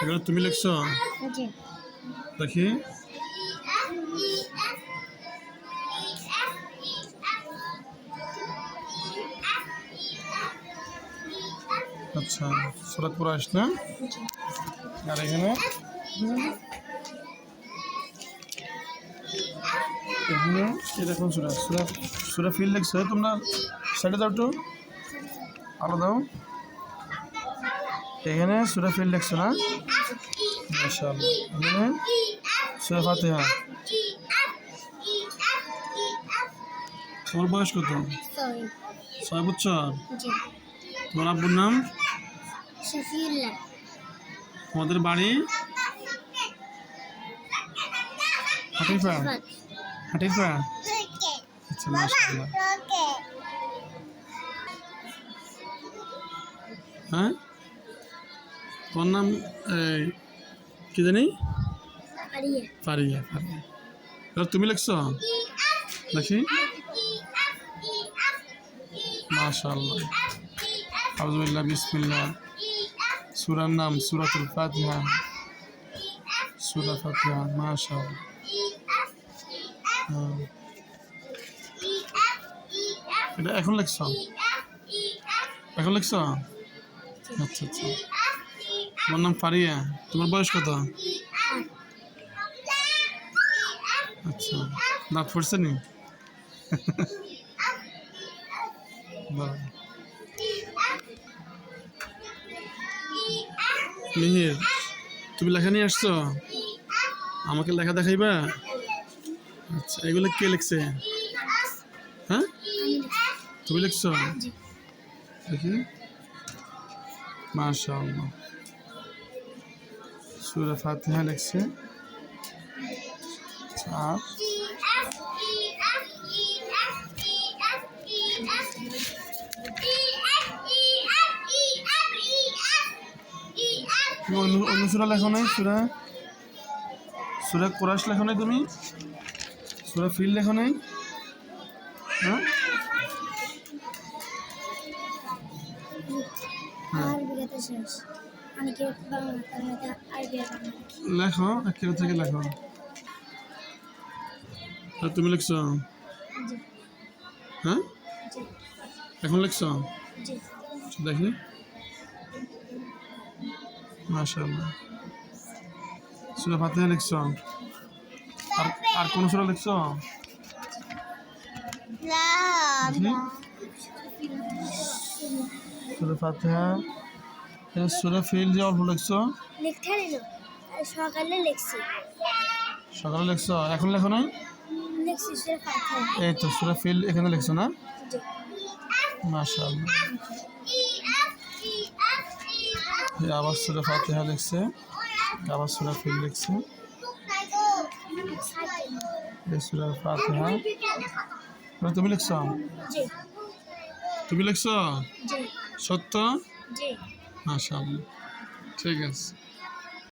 এগুলো তুমি লিখছো? জি। দেখি। আচ্ছা, সূরা কুরাইশ না? আর এখানে এখানে এরকম সূরা ফিল লিখছো তোমরা? সাইডে দাও একটু, আলো দাও। এখানে সূরা ফিল লিখছো না? মাশাআল্লাহ। এখানে সূরা ফাতিহা। তোমার বয়স কত? 6 বছর। জি। তোমার আব্বুর নাম? শফিউল্লাহ। তোমাদের বাড়ি? হাটিফা। হাটিফা। আচ্ছা, মাশাআল্লাহ। হ্যাঁ, তোমার নাম কি জানি? ফারিয়া। ফারিয়া। ফারিয়া, এবার তুমি লিখছো? দেখি। মাশাআল্লাহ। আউযুবিল্লাহ, বিসমিল্লাহ। সূরার নাম সূরাতুল ফাতিহা। সূরা ফাতিহা, মাশাআল্লাহ। এটা এখন লিখছো? এখন লিখছো? আচ্ছা আচ্ছা। তোমার নাম ফারিয়া। তোমার বয়স কত? আচ্ছা, দাঁত পড়ছে নি? বাহ। মিহির, তুমি লেখা নিয়ে আসছো? আমাকে লেখা দেখাইবা? আচ্ছা, এগুলো কে লিখছে? হ্যাঁ, তুমি লিখছো? দেখি। মাশাআল্লাহ। সূরা ফাতিহা লিখছে। আর অন্য সূরা লেখো নাই? সূরা কুরাইশ লেখো নাই তুমি? সূরা ফিল লেখো নাই? হ্যাঁ, লেখো, একেবারে থেকে লেখো। তুমি লিখছো? হ্যাঁ, এখন লিখছো? দেখি। মাশাআল্লাহ। সূরা ফাতিহা লিখছো? আর কোন সূরা লিখছো? সূরা ফাতিহা। সূরা ফিল যে অল্প লিখছো? সকালে লিখছি। সকালে লিখছো? এখন লেখো নাই? লিখছি সূরা ফাতিহা। এই তো সূরা ফিল এখানে লিখছো না? মাশাআল্লাহ। আবার সূরা ফাতিহা লিখছে, আবার সূরা ফিল লিখছে। এই সূরা ফাতিহা। তুমি লিখছো? তুমি লিখছো? সত্য? মাশাআল্লাহ, ঠিক আছে।